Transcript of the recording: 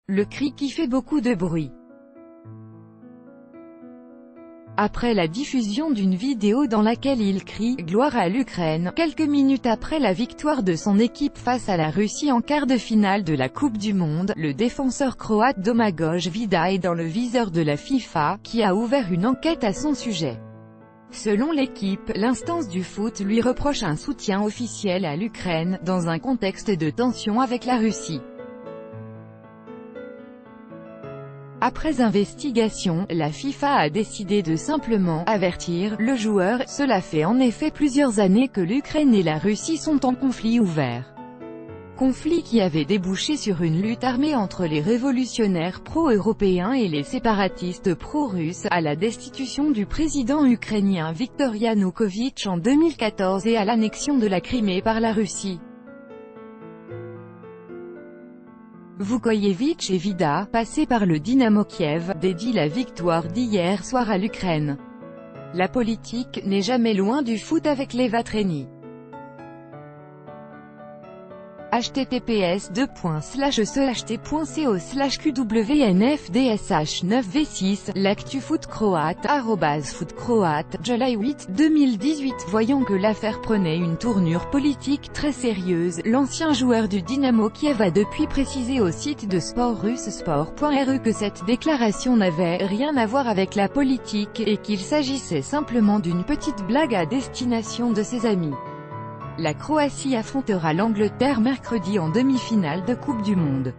Le cri qui fait beaucoup de bruit. Après la diffusion d'une vidéo dans laquelle il crie « Gloire à l'Ukraine », quelques minutes après la victoire de son équipe face à la Russie en quart de finale de la Coupe du Monde, le défenseur croate Domagoj Vida est dans le viseur de la FIFA, qui a ouvert une enquête à son sujet. Selon l'équipe, l'instance du foot lui reproche un soutien officiel à l'Ukraine, dans un contexte de tension avec la Russie. Après investigation, la FIFA a décidé de simplement avertir le joueur. Cela fait en effet plusieurs années que l'Ukraine et la Russie sont en conflit ouvert. Conflit qui avait débouché sur une lutte armée entre les révolutionnaires pro-européens et les séparatistes pro-russes, à la destitution du président ukrainien Viktor Yanukovych en 2014 et à l'annexion de la Crimée par la Russie. Vukojevic et Vida, passés par le Dynamo Kiev, dédient la victoire d'hier soir à l'Ukraine. La politique n'est jamais loin du foot avec les Vatreni. https://cht.co/qwnfdsh9v6 l'actu foot croate @foot croate July 8 2018. Voyant que l'affaire prenait une tournure politique très sérieuse, l'ancien joueur du Dynamo Kiev a depuis précisé au site de sport russe sport.ru que cette déclaration n'avait rien à voir avec la politique, et qu'il s'agissait simplement d'une petite blague à destination de ses amis. La Croatie affrontera l'Angleterre mercredi en demi-finale de Coupe du Monde.